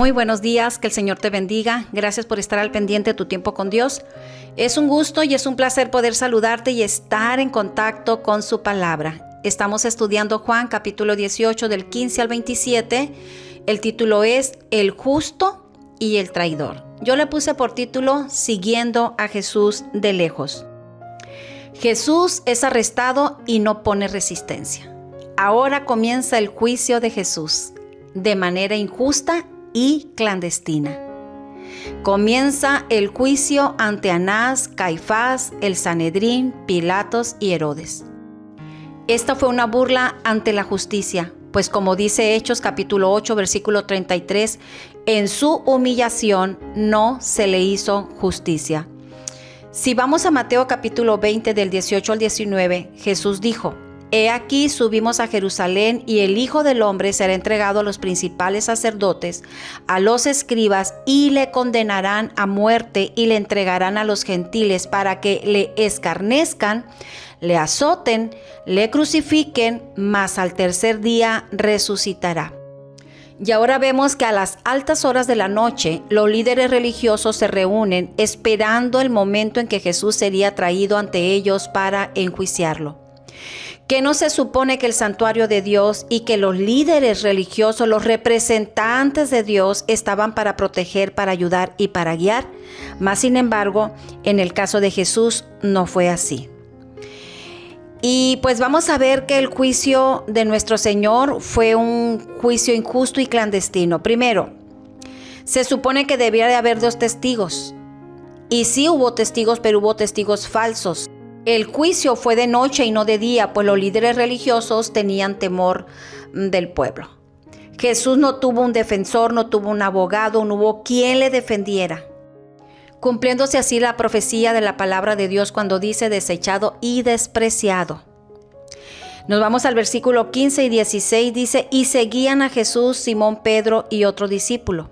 Muy buenos días, que el Señor te bendiga. Gracias por estar al pendiente de tu tiempo con Dios. Es un gusto y es un placer poder saludarte y estar en contacto con su palabra. Estamos estudiando Juan capítulo 18 del 15 al 27. El título es El justo y el traidor. Yo le puse por título Siguiendo a Jesús de lejos. Jesús es arrestado y no pone resistencia. Ahora comienza el juicio de Jesús de manera injusta y clandestina. Comienza el juicio ante Anás, Caifás, el Sanedrín, Pilatos y Herodes. Esta fue una burla ante la justicia, pues como dice Hechos capítulo 8 versículo 33, en su humillación no se le hizo justicia. Si vamos a Mateo capítulo 20 del 18 al 19, Jesús dijo: He aquí subimos a Jerusalén y el Hijo del Hombre será entregado a los principales sacerdotes, a los escribas, y le condenarán a muerte y le entregarán a los gentiles para que le escarnezcan, le azoten, le crucifiquen, mas al tercer día resucitará. Y ahora vemos que a las altas horas de la noche, los líderes religiosos se reúnen esperando el momento en que Jesús sería traído ante ellos para enjuiciarlo. ¿Qué no se supone que el santuario de Dios y que los líderes religiosos, los representantes de Dios, estaban para proteger, para ayudar y para guiar? Mas, sin embargo, en el caso de Jesús no fue así. Y pues vamos a ver que el juicio de nuestro Señor fue un juicio injusto y clandestino. Primero, se supone que debía de haber 2 testigos. Y sí hubo testigos, pero hubo testigos falsos. El juicio fue de noche y no de día, pues los líderes religiosos tenían temor del pueblo. Jesús no tuvo un defensor, no tuvo un abogado, no hubo quien le defendiera. Cumpliéndose así la profecía de la palabra de Dios cuando dice desechado y despreciado. Nos vamos al versículo 15 y 16, dice: Y seguían a Jesús Simón Pedro y otro discípulo.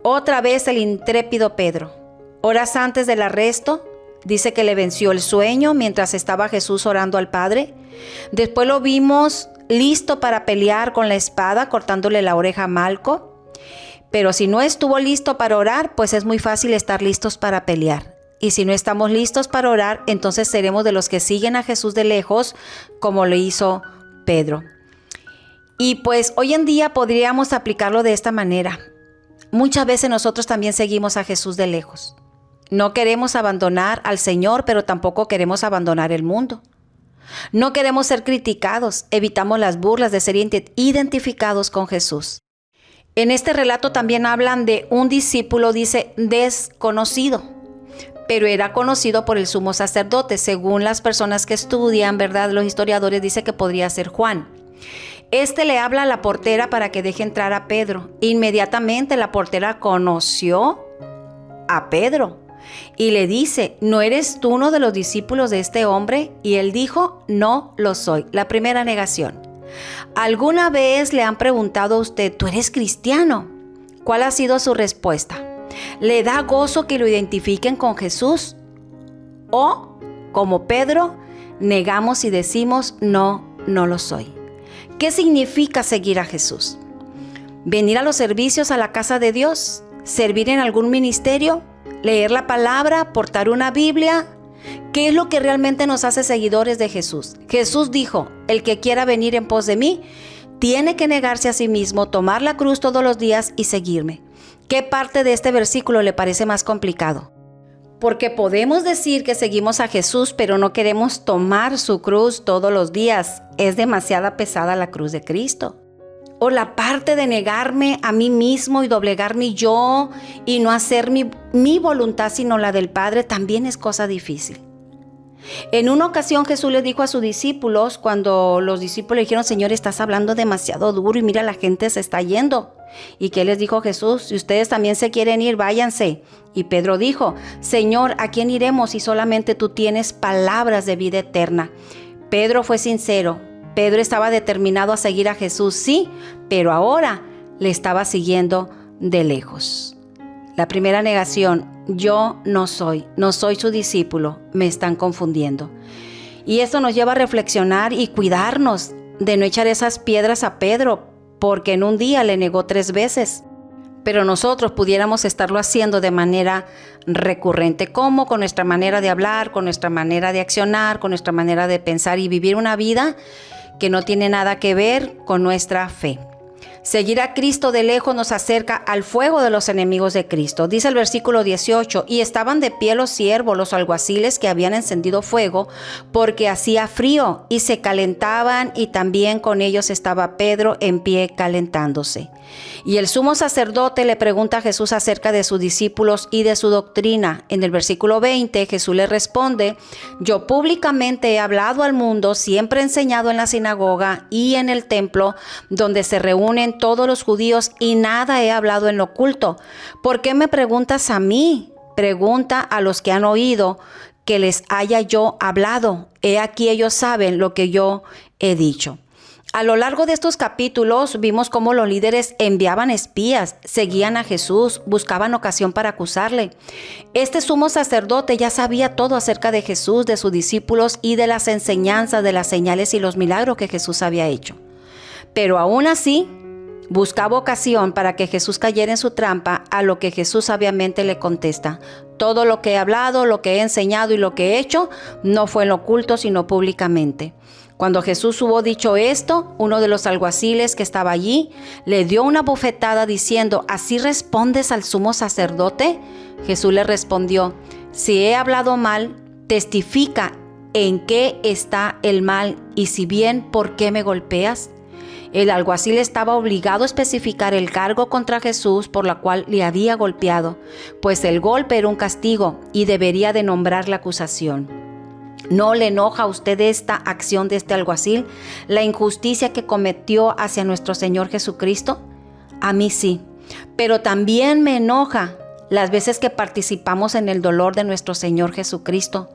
Otra vez el intrépido Pedro. Horas antes del arresto, dice que le venció el sueño mientras estaba Jesús orando al Padre. Después lo vimos listo para pelear con la espada, cortándole la oreja a Malco. Pero si no estuvo listo para orar, pues es muy fácil estar listos para pelear. Y si no estamos listos para orar, entonces seremos de los que siguen a Jesús de lejos, como lo hizo Pedro. Y pues hoy en día podríamos aplicarlo de esta manera. Muchas veces nosotros también seguimos a Jesús de lejos. No queremos abandonar al Señor, pero tampoco queremos abandonar el mundo. No queremos ser criticados, evitamos las burlas de ser identificados con Jesús. En este relato también hablan de un discípulo, dice, desconocido, pero era conocido por el sumo sacerdote. Según las personas que estudian, ¿verdad? Los historiadores dicen que podría ser Juan. Este le habla a la portera para que deje entrar a Pedro. Inmediatamente la portera conoció a Pedro y le dice: ¿No eres tú uno de los discípulos de este hombre? Y él dijo: No lo soy. La primera negación. ¿Alguna vez le han preguntado a usted: ¿tú eres cristiano? ¿Cuál ha sido su respuesta? ¿Le da gozo que lo identifiquen con Jesús? ¿O, como Pedro, negamos y decimos: no lo soy? ¿Qué significa seguir a Jesús? ¿Venir a los servicios a la casa de Dios? ¿Servir en algún ministerio? ¿Leer la palabra? ¿Portar una Biblia? ¿Qué es lo que realmente nos hace seguidores de Jesús? Jesús dijo: el que quiera venir en pos de mí, tiene que negarse a sí mismo, tomar la cruz todos los días y seguirme. ¿Qué parte de este versículo le parece más complicado? Porque podemos decir que seguimos a Jesús, pero no queremos tomar su cruz todos los días. Es demasiado pesada la cruz de Cristo. O la parte de negarme a mí mismo y doblegar mi yo y no hacer mi voluntad sino la del Padre también es cosa difícil. En una ocasión Jesús les dijo a sus discípulos, cuando los discípulos le dijeron: Señor, estás hablando demasiado duro y mira, la gente se está yendo. ¿Y qué les dijo Jesús? Si ustedes también se quieren ir, váyanse. Y Pedro dijo: Señor, ¿a quién iremos si solamente tú tienes palabras de vida eterna? Pedro fue sincero. Pedro estaba determinado a seguir a Jesús, sí, pero ahora le estaba siguiendo de lejos. La primera negación: yo no soy su discípulo, me están confundiendo. Y esto nos lleva a reflexionar y cuidarnos de no echar esas piedras a Pedro, porque en un día le negó 3 veces. pero nosotros pudiéramos estarlo haciendo de manera recurrente, como con nuestra manera de hablar, con nuestra manera de accionar, con nuestra manera de pensar y vivir una vida que no tiene nada que ver con nuestra fe. Seguir a Cristo de lejos nos acerca al fuego de los enemigos de Cristo. Dice el versículo 18, y estaban de pie los siervos, los alguaciles que habían encendido fuego, porque hacía frío, y se calentaban, y también con ellos estaba Pedro en pie calentándose. Y el sumo sacerdote le pregunta a Jesús acerca de sus discípulos y de su doctrina. En el versículo 20, Jesús le responde, yo públicamente he hablado al mundo, siempre he enseñado en la sinagoga y en el templo, donde se reúnen todos los judíos, y nada he hablado en lo oculto. ¿Por qué me preguntas a mí? Pregunta a los que han oído que les haya yo hablado. He aquí ellos saben lo que yo he dicho. A lo largo de estos capítulos vimos cómo los líderes enviaban espías, seguían a Jesús, buscaban ocasión para acusarle. Este sumo sacerdote ya sabía todo acerca de Jesús, de sus discípulos y de las enseñanzas, de las señales y los milagros que Jesús había hecho. Pero aún así, buscaba ocasión para que Jesús cayera en su trampa, a lo que Jesús sabiamente le contesta. Todo lo que he hablado, lo que he enseñado y lo que he hecho, no fue en lo oculto, sino públicamente. Cuando Jesús hubo dicho esto, uno de los alguaciles que estaba allí le dio una bofetada diciendo, ¿así respondes al sumo sacerdote? Jesús le respondió, si he hablado mal, testifica en qué está el mal, y si bien, ¿por qué me golpeas? El alguacil estaba obligado a especificar el cargo contra Jesús por la cual le había golpeado, pues el golpe era un castigo y debería de nombrar la acusación. ¿No le enoja a usted esta acción de este alguacil, la injusticia que cometió hacia nuestro Señor Jesucristo? A mí sí, pero también me enoja las veces que participamos en el dolor de nuestro Señor Jesucristo,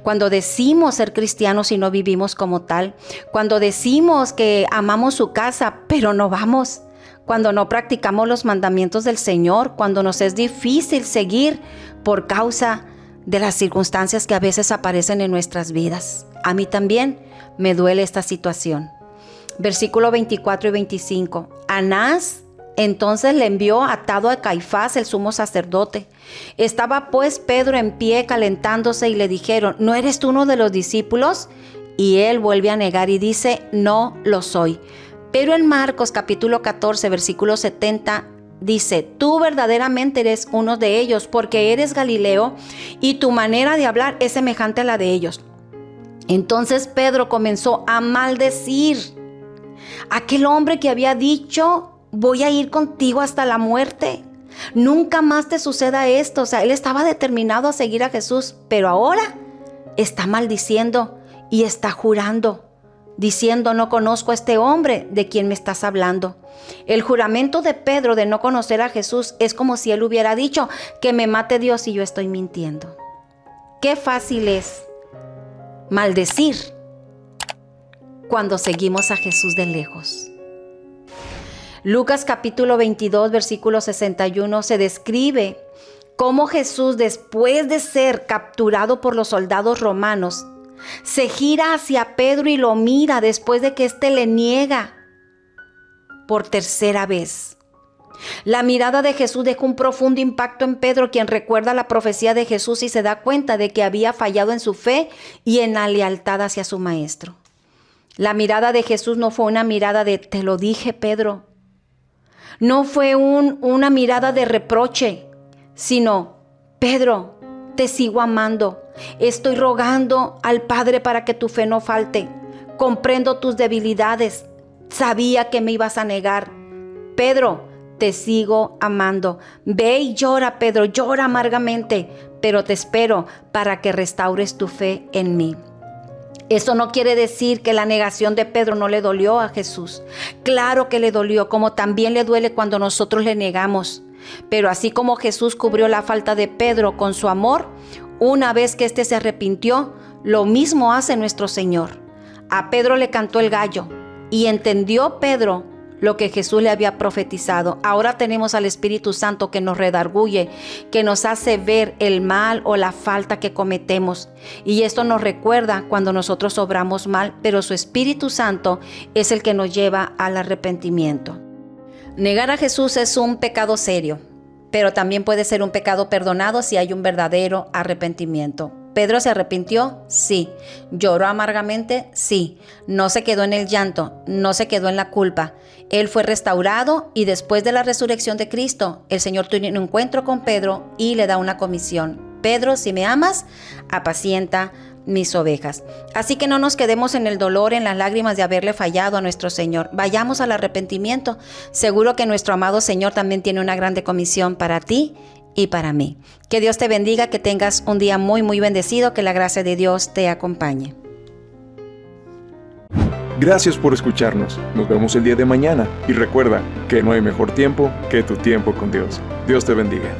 cuando decimos ser cristianos y no vivimos como tal, cuando decimos que amamos su casa, pero no vamos, cuando no practicamos los mandamientos del Señor, cuando nos es difícil seguir por causa de las circunstancias que a veces aparecen en nuestras vidas. A mí también me duele esta situación. Versículo 24 y 25. Anás entonces le envió atado a Caifás, el sumo sacerdote. Estaba pues Pedro en pie calentándose y le dijeron, ¿no eres tú uno de los discípulos? Y él vuelve a negar y dice, no lo soy. Pero en Marcos capítulo 14, versículo 70, dice, tú verdaderamente eres uno de ellos, porque eres Galileo y tu manera de hablar es semejante a la de ellos. Entonces Pedro comenzó a maldecir a aquel hombre que había dicho, voy a ir contigo hasta la muerte. Nunca más te suceda esto. O sea, él estaba determinado a seguir a Jesús, pero ahora está maldiciendo y está jurando, diciendo, no conozco a este hombre de quien me estás hablando. El juramento de Pedro de no conocer a Jesús es como si él hubiera dicho, que me mate Dios y yo estoy mintiendo. Qué fácil es maldecir cuando seguimos a Jesús de lejos. Lucas capítulo 22, versículo 61 se describe cómo Jesús, después de ser capturado por los soldados romanos, se gira hacia Pedro y lo mira después de que éste le niega por tercera vez. La mirada de Jesús dejó un profundo impacto en Pedro, quien recuerda la profecía de Jesús y se da cuenta de que había fallado en su fe y en la lealtad hacia su maestro. La mirada de Jesús no fue una mirada de te lo dije, Pedro. No fue una mirada de reproche, sino Pedro, te sigo amando. Estoy rogando al Padre para que tu fe no falte. Comprendo tus debilidades. Sabía que me ibas a negar. Pedro, te sigo amando. Ve y llora, Pedro, llora amargamente, pero te espero para que restaures tu fe en mí. Eso no quiere decir que la negación de Pedro no le dolió a Jesús. Claro que le dolió, como también le duele cuando nosotros le negamos. Pero así como Jesús cubrió la falta de Pedro con su amor, una vez que éste se arrepintió, lo mismo hace nuestro Señor. A Pedro le cantó el gallo y entendió Pedro lo que Jesús le había profetizado. Ahora tenemos al Espíritu Santo que nos redarguye, que nos hace ver el mal o la falta que cometemos. Y esto nos recuerda cuando nosotros obramos mal, pero su Espíritu Santo es el que nos lleva al arrepentimiento. Negar a Jesús es un pecado serio, pero también puede ser un pecado perdonado si hay un verdadero arrepentimiento. ¿Pedro se arrepintió? Sí. ¿Lloró amargamente? Sí. No se quedó en el llanto, no se quedó en la culpa. Él fue restaurado y después de la resurrección de Cristo, el Señor tuvo un encuentro con Pedro y le da una comisión. Pedro, si me amas, apacienta mis ovejas. Así que no nos quedemos en el dolor, en las lágrimas de haberle fallado a nuestro Señor. Vayamos al arrepentimiento. Seguro que nuestro amado Señor también tiene una grande comisión para ti y para mí. Que Dios te bendiga, que tengas un día muy, muy bendecido, que la gracia de Dios te acompañe. Gracias por escucharnos. Nos vemos el día de mañana y recuerda que no hay mejor tiempo que tu tiempo con Dios. Dios te bendiga.